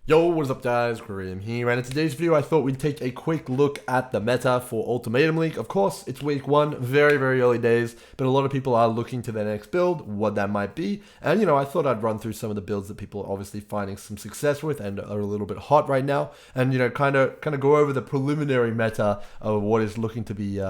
Yo, what is up guys, Grim here, and in today's video I thought we'd take a quick look at the meta for Ultimatum League. Of course, it's week 1, very early days, but a lot of people are looking to their next build, what that might be, and I thought I'd run through some of the builds that people are obviously finding some success with and are a little bit hot right now, and kind of go over the preliminary meta of what is looking to be,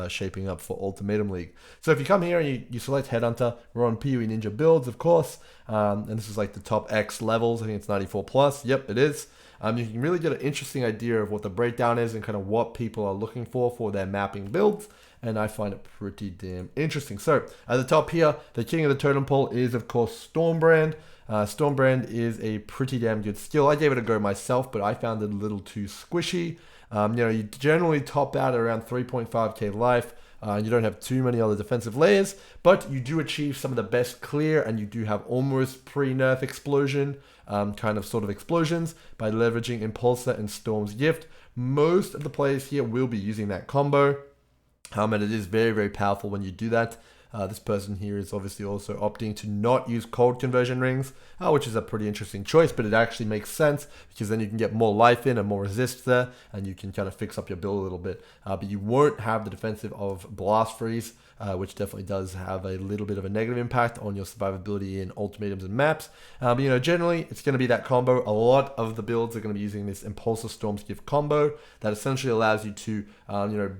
shaping up for Ultimatum League. So if you come here and you select Headhunter, we're on PoE Ninja builds, of course, and this is like the top X levels. I think it's 94 plus. Yep, it is. You can really get an interesting idea of what the breakdown is and kind of what people are looking for their mapping builds. And I find it pretty damn interesting. So at the top here, the king of the totem pole is of course Stormbrand. Stormbrand is a pretty damn good skill. I gave it a go myself, but I found it a little too squishy. You generally top out at around 3.5k life. You don't have too many other defensive layers, but you do achieve some of the best clear, and you do have almost pre-nerf explosion, sort of explosions by leveraging Impulsor and Storm's Gift. Most of the players here will be using that combo, and it is very powerful when you do that. This person here is obviously also opting to not use cold conversion rings, which is a pretty interesting choice, but it actually makes sense because then you can get more life in and more resist there, and you can kind of fix up your build a little bit. But you won't have the defensive of Blast Freeze, which definitely does have a little bit of a negative impact on your survivability in ultimatums and maps. But generally it's going to be that combo. A lot of the builds are going to be using this Impulsor Storm's Gift combo that essentially allows you to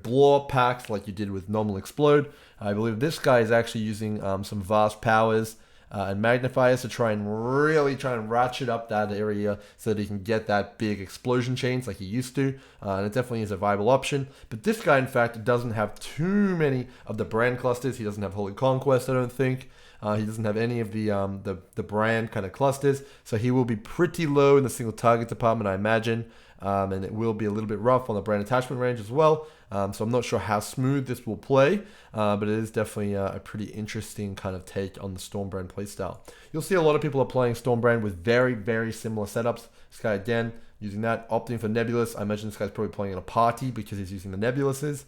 blow up packs like you did with Normal Explode. I believe this guy is actually using some vast powers and magnifiers to try and ratchet up that area so that he can get that big explosion chains like he used to, and it definitely is a viable option. But this guy in fact doesn't have too many of the brand clusters. He doesn't have Holy Conquest, I don't think. He doesn't have any of the brand kind of clusters, so he will be pretty low in the single target department, I imagine. And it will be a little bit rough on the brand attachment range as well. So I'm not sure how smooth this will play, but it is definitely a pretty interesting kind of take on the Stormbrand playstyle. You'll see a lot of people are playing Stormbrand with very similar setups. This guy again using that, opting for Nebulous. I imagine this guy's probably playing in a party because he's using the Nebuluses.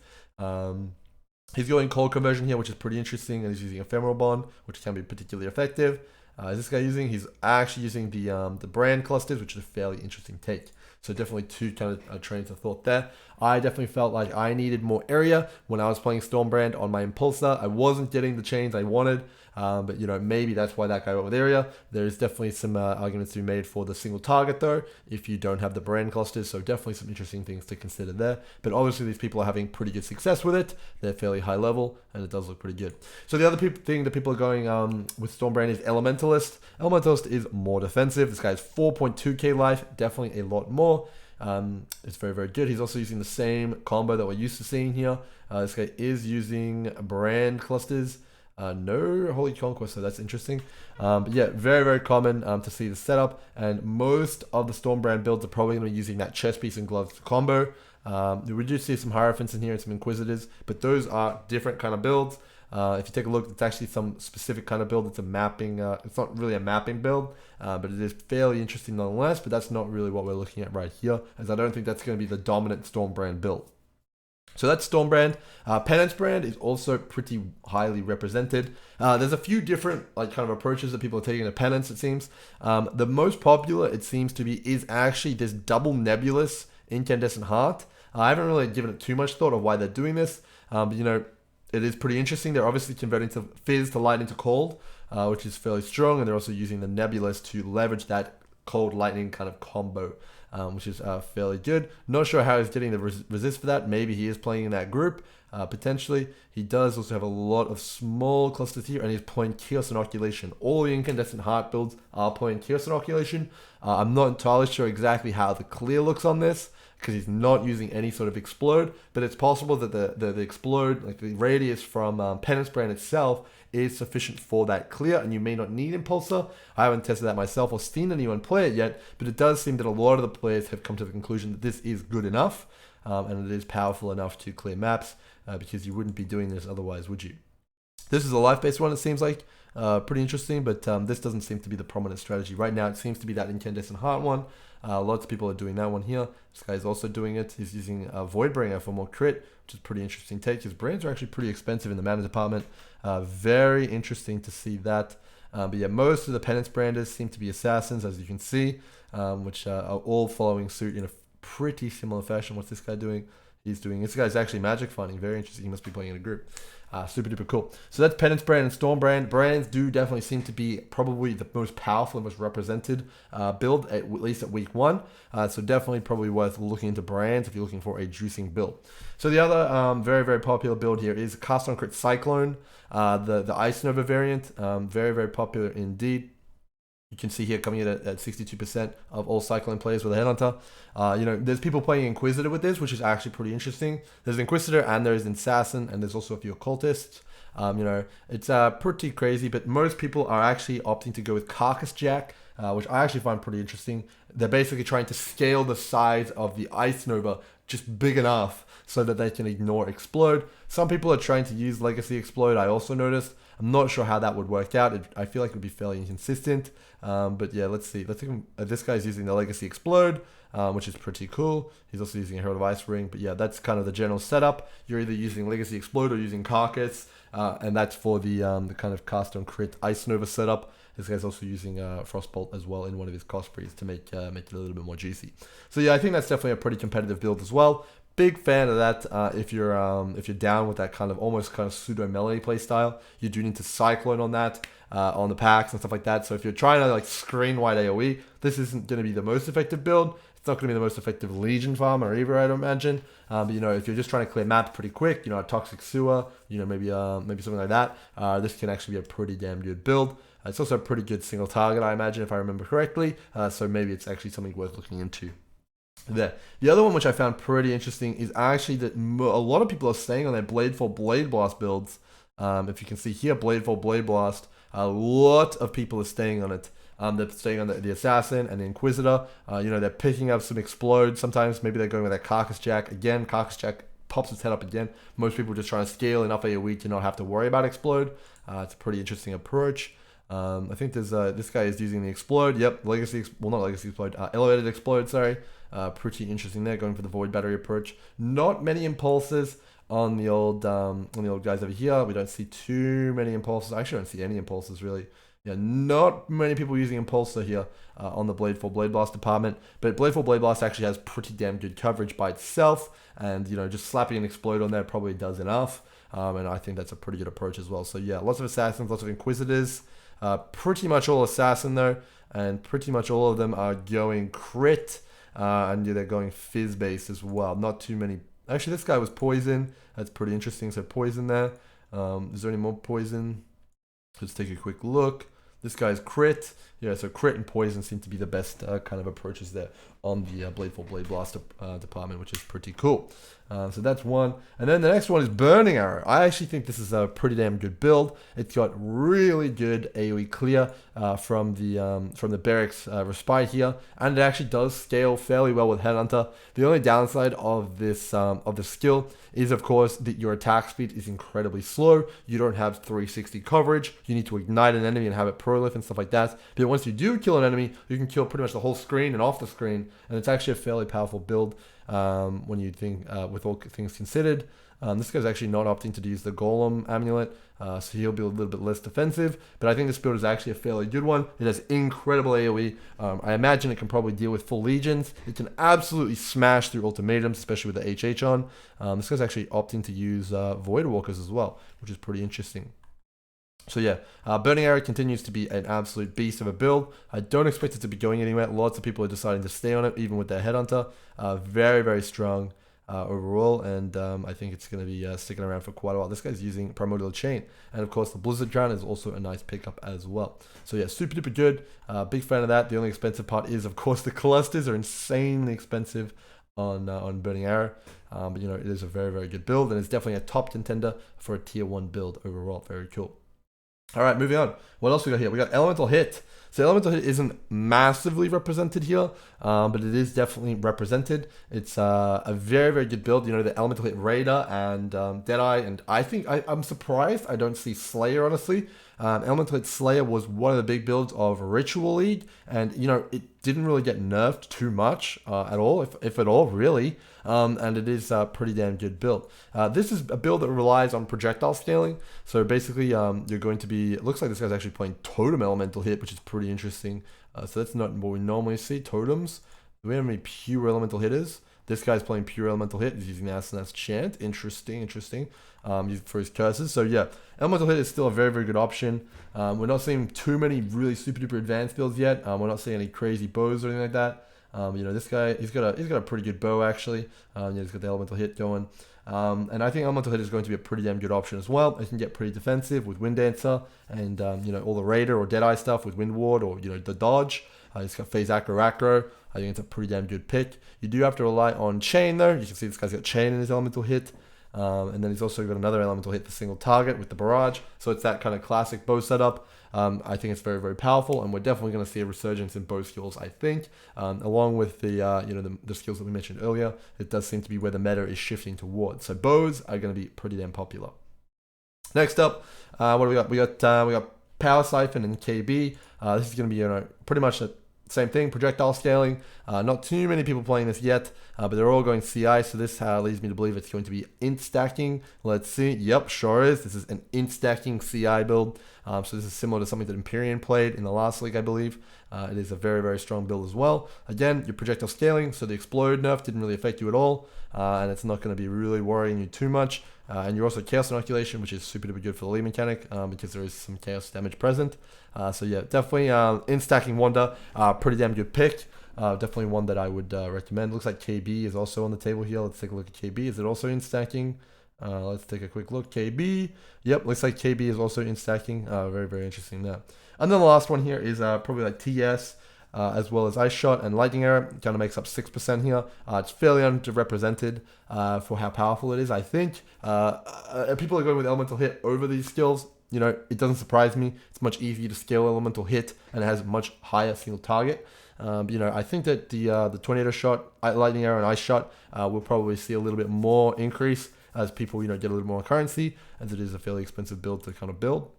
He's going cold conversion here, which is pretty interesting, and he's using Ephemeral Bond, which can be particularly effective. Is this guy using? He's actually using the brand clusters, which is a fairly interesting take. So definitely two kind of trains of thought there. I definitely felt like I needed more area when I was playing Stormbrand on my Impulsor. I wasn't getting the chains I wanted, but maybe that's why that guy went with area. There's definitely some arguments to be made for the single target though, if you don't have the brand clusters. So definitely some interesting things to consider there. But obviously these people are having pretty good success with it. They're fairly high level, and it does look pretty good. So the other thing that people are going with Stormbrand is Elementalist. Elementalist is more defensive. This guy has 4.2k life, definitely a lot more. It's very good. He's also using the same combo that we're used to seeing here. This guy is using brand clusters. No Holy Conquest, so that's interesting. But yeah, very common to see the setup, and most of the Stormbrand builds are probably going to be using that chest piece and gloves combo. We do see some Hierophants in here and some Inquisitors, but those are different kind of builds. If you take a look, it's actually some specific kind of build. It's a mapping, it's not really a mapping build, but it is fairly interesting nonetheless, but that's not really what we're looking at right here, as I don't think that's going to be the dominant Stormbrand build. So that's Stormbrand. Penance Brand is also pretty highly represented. There's a few different kind of approaches that people are taking to Penance, it seems. The most popular, it seems to be, is actually this double Nebulous Incandescent Heart. I haven't really given it too much thought of why they're doing this, but it is pretty interesting. They're obviously converting to Fizz to Lightning to Cold, which is fairly strong, and they're also using the Nebulous to leverage that Cold Lightning kind of combo, which is fairly good. Not sure how he's getting the resist for that. Maybe he is playing in that group, potentially. He does also have a lot of small clusters here, and he's playing Chaos Inoculation. All the Incandescent Heart builds are playing Chaos Inoculation. I'm not entirely sure exactly how the clear looks on this, because he's not using any sort of explode, but it's possible that the explode, like the radius from Penance Brand itself, is sufficient for that clear, and you may not need Impulsor. I haven't tested that myself or seen anyone play it yet, but it does seem that a lot of the players have come to the conclusion that this is good enough, and it is powerful enough to clear maps, because you wouldn't be doing this otherwise, would you? This is a life-based one, it seems like. Pretty interesting, but this doesn't seem to be the prominent strategy. Right now, it seems to be that Incandescent Heart one. Lots of people are doing that one here. This guy is also doing it. He's using Voidbringer for more crit, which is a pretty interesting take. His brands are actually pretty expensive in the mana department. Very interesting to see that. But yeah, most of the Penance Branders seem to be assassins, as you can see. which are all following suit in a pretty similar fashion. What's this guy doing? This guy's actually magic finding. Very interesting. He must be playing in a group. Super duper cool. So that's Penance Brand and Stormbrand. Brands do definitely seem to be probably the most powerful and most represented build, at least at week 1. So definitely probably worth looking into brands if you're looking for a juicing build. So the other very, very popular build here is Cast on Crit Cyclone, the Ice Nova variant. Very, very popular indeed. You can see here coming in at 62% of all Cyclone players with a Headhunter. There's people playing Inquisitor with this, which is actually pretty interesting. There's Inquisitor and there's Assassin, and there's also a few Occultists. It's pretty crazy, but most people are actually opting to go with Carcass Jack, which I actually find pretty interesting. They're basically trying to scale the size of the Ice Nova just big enough so that they can ignore Explode. Some people are trying to use Legacy Explode, I also noticed. I'm not sure how that would work out. I feel like it would be fairly inconsistent. But yeah, let's see. This guy's using the Legacy Explode, which is pretty cool. He's also using a Herald of Ice Ring. But yeah, that's kind of the general setup. You're either using Legacy Explode or using Carcass. And that's for the kind of Cast on Crit Ice Nova setup. This guy's also using Frostbolt as well in one of his Cospreys to make it a little bit more juicy. So yeah, I think that's definitely a pretty competitive build as well. Big fan of that. If you're down with that kind of pseudo melee play style, you do need to Cyclone on that on the packs and stuff like that. So if you're trying to like screen wide AOE, this isn't going to be the most effective build. It's not going to be the most effective Legion farmer either, I don't imagine. But if you're just trying to clear maps pretty quick, a Toxic Sewer, maybe something like that, this can actually be a pretty damn good build. It's also a pretty good single target, I imagine, if I remember correctly. So maybe it's actually something worth looking into. There. The other one which I found pretty interesting is actually that a lot of people are staying on their Bladefall Blade Blast builds. If you can see here, Bladefall Blade Blast, a lot of people are staying on it. They're staying on the Assassin and the Inquisitor. They're picking up some Explode. Sometimes maybe they're going with that Carcass Jack. Again, Carcass Jack pops its head up again. Most people are just trying to scale enough AoE to not have to worry about Explode. It's a pretty interesting approach. I think there's this guy is using the Explode. Yep, not Legacy Explode, Elevated Explode, sorry. Pretty interesting there, going for the Void Battery approach. Not many impulses on the old guys over here. We don't see too many impulses. I actually don't see any impulses really. Yeah, not many people using Impulsor here on the Bladefall Blade Blast department, but Bladefall Blade Blast actually has pretty damn good coverage by itself, and just slapping an Explode on there probably does enough, and I think that's a pretty good approach as well. So yeah, lots of Assassins, lots of Inquisitors, pretty much all Assassin though, and pretty much all of them are going crit. And they're going fizz base as well. Not too many. Actually, this guy was poison. That's pretty interesting. So poison there. Is there any more poison? Let's take a quick look. This guy's crit. Yeah, so crit and poison seem to be the best kind of approaches there on the Bladefall Blade Blast department, which is pretty cool. So that's one. And then the next one is Burning Arrow. I actually think this is a pretty damn good build. It's got really good AoE clear from the Barracks Respite here, and it actually does scale fairly well with Headhunter. The only downside of this skill is, of course, that your attack speed is incredibly slow. You don't have 360 coverage. You need to ignite an enemy and have it prolif and stuff like that. But once you do kill an enemy, you can kill pretty much the whole screen and off the screen, and it's actually a fairly powerful build when you think with all things considered. This guy's actually not opting to use the Golem Amulet, so he'll be a little bit less defensive, but I think this build is actually a fairly good one. It has incredible AoE. I imagine it can probably deal with full legions. It can absolutely smash through ultimatums, especially with the HH on. This guy's actually opting to use Void Walkers as well, which is pretty interesting. So yeah, Burning Arrow continues to be an absolute beast of a build. I don't expect it to be going anywhere. Lots of people are deciding to stay on it, even with their Headhunter. Very, very strong overall, and I think it's going to be sticking around for quite a while. This guy's using Primordial Chain, and of course the Blizzard Drown is also a nice pickup as well. So yeah, super duper good. Big fan of that. The only expensive part is, of course, the clusters are insanely expensive on Burning Arrow, but it is a very, very good build, and it's definitely a top contender for a tier 1 build overall. Very cool. All right, moving on. What else we got here? We got Elemental Hit. So Elemental Hit isn't massively represented here, but it is definitely represented. It's a very, very good build. The Elemental Hit Raider and Deadeye, and I'm surprised I don't see Slayer, honestly. Elemental Hit Slayer was one of the big builds of Ritual League, and it didn't really get nerfed too much at all, if at all, really. And it is a pretty damn good build. This is a build that relies on projectile scaling. So basically, you're going to be. It looks like this guy's actually playing Totem Elemental Hit, which is pretty interesting. So that's not what we normally see. Totems. Do we have any pure elemental hitters? This guy's playing pure elemental hit. He's using Asenath's Chant. Interesting. For his curses. So yeah, elemental hit is still a very, very good option. We're not seeing too many really super duper advanced builds yet. We're not seeing any crazy bows or anything like that. This guy, he's got a pretty good bow actually. He's got the elemental hit going. And I think elemental hit is going to be a pretty damn good option as well. It can get pretty defensive with Wind Dancer and all the Raider or Deadeye stuff with Wind Ward or the dodge. He's got phase acro. I think it's a pretty damn good pick. You do have to rely on Chain though. You can see this guy's got Chain in his elemental hit. And then he's also got another elemental hit for single target with the barrage. So it's that kind of classic bow setup. I think it's very, very powerful, and we're definitely going to see a resurgence in bow skills, I think. Along with the the skills that we mentioned earlier, it does seem to be where the meta is shifting towards. So bows are going to be pretty damn popular. Next up, what do we got? We got Power Siphon and KB. This is going to be pretty much the same thing, projectile scaling. Not too many people playing this yet, but they're all going CI, so this leads me to believe it's going to be int stacking. Let's see. Yep, sure is. This is an int stacking CI build. So this is similar to something that Empyrean played in the last league, I believe. It is a very, very strong build as well. Again, your projectile scaling, so the explode nerf didn't really affect you at all, and it's not going to be really worrying you too much. And you're also Chaos Inoculation, which is super duper good for the lead mechanic, because there is some Chaos damage present. So yeah, definitely in stacking Wonder, pretty damn good pick. Definitely one that I would recommend. Looks like KB is also on the table here. Let's take a look at KB. Is it also in stacking? Let's take a quick look. KB. Yep, looks like KB is also in stacking. Very, very interesting there. And then the last one here is probably like TS. As well as Ice Shot and Lightning Arrow. Kind of makes up 6% here. It's fairly underrepresented for how powerful it is, I think. People are going with Elemental Hit over these skills. It doesn't surprise me. It's much easier to scale Elemental Hit, and it has much higher single target. I think that the Tornado Shot, Lightning Arrow, and Ice Shot will probably see a little bit more increase as people, get a little more currency, as it is a fairly expensive build to kind of build.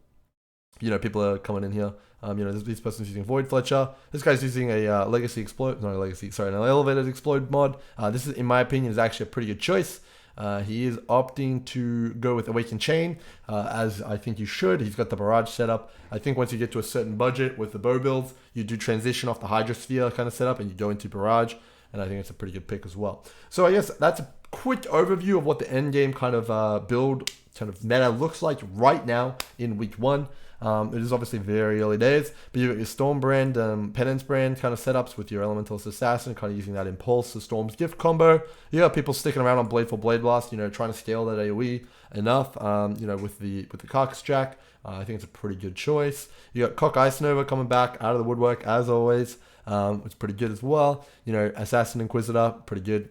People are coming in here. This person's using Void Fletcher. This guy's using a Legacy Explode, not a Legacy, sorry, an Elevated Explode mod. This is, in my opinion, is actually a pretty good choice. He is opting to go with Awakened Chain, as I think you should. He's got the barrage setup. I think once you get to a certain budget with the bow builds, you do transition off the Hydrosphere kind of setup and you go into barrage. And I think it's a pretty good pick as well. So I guess that's a quick overview of what the end game kind of build kind of meta looks like right now in week 1. It is obviously very early days, but you've got your Stormbrand, Penance Brand kind of setups with your Elementalist Assassin, kind of using that Impulse to Storm's Gift combo. You got people sticking around on Blade for Blade Blast, trying to scale that AoE enough, with the Carcass Jack. I think it's a pretty good choice. You got Cock Ice Nova coming back out of the woodwork as always. It's pretty good as well. Assassin Inquisitor, pretty good.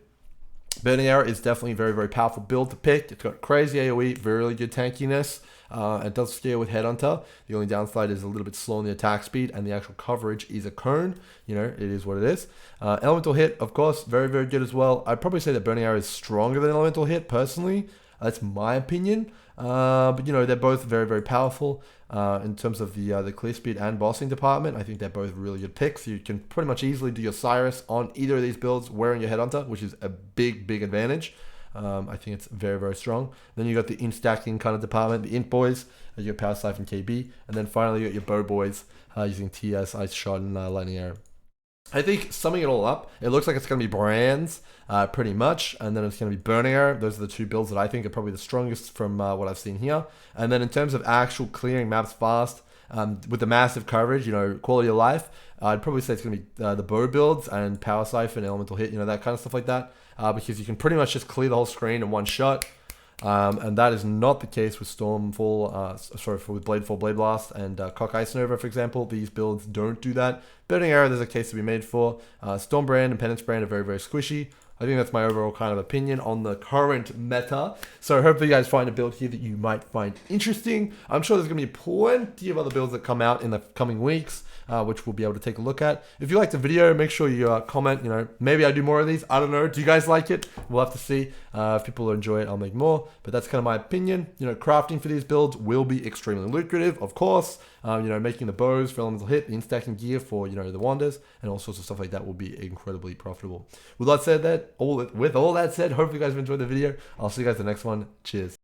Burning Arrow is definitely a very, very powerful build to pick. It's got crazy AoE, very good tankiness. It does scale with Headhunter. The only downside is a little bit slow on the attack speed, and the actual coverage is a cone. It is what it is. Elemental Hit, of course, very, very good as well. I'd probably say that Burning Arrow is stronger than Elemental Hit, personally. That's my opinion. But they're both very, very powerful in terms of the clear speed and bossing department. I think they're both really good picks. You can pretty much easily do your Cyrus on either of these builds wearing your Headhunter, which is a big, big advantage. I think it's very, very strong. Then you got the int stacking kind of department, the int boys, you got Power Siphon KB, and then finally you got your bow boys using TS, Ice Shot, and Lightning Arrow. I think summing it all up, it looks like it's going to be Brands, pretty much, and then it's going to be Burning Arrow. Those are the two builds that I think are probably the strongest from what I've seen here. And then in terms of actual clearing maps fast, with the massive coverage, quality of life, I'd probably say it's going to be the bow builds and Power Siphon, Elemental Hit, that kind of stuff like that, because you can pretty much just clear the whole screen in one shot. And that is not the case with with Blade for Blade Blast and Cock Ice Nova, for example. These builds don't do that. Burning Arrow, there's a case to be made for. Stormbrand and Penance Brand are very, very squishy. I think that's my overall kind of opinion on the current meta. So hopefully you guys find a build here that you might find interesting. I'm sure there's going to be plenty of other builds that come out in the coming weeks, which we'll be able to take a look at. If you liked the video, make sure you comment, maybe I do more of these. I don't know. Do you guys like it? We'll have to see. If people enjoy it, I'll make more. But that's kind of my opinion. Crafting for these builds will be extremely lucrative, of course. Making the bows for elemental hit, in-stacking gear for, the wanders, and all sorts of stuff like that will be incredibly profitable. With all that said, hopefully you guys have enjoyed the video. I'll see you guys in the next one. Cheers.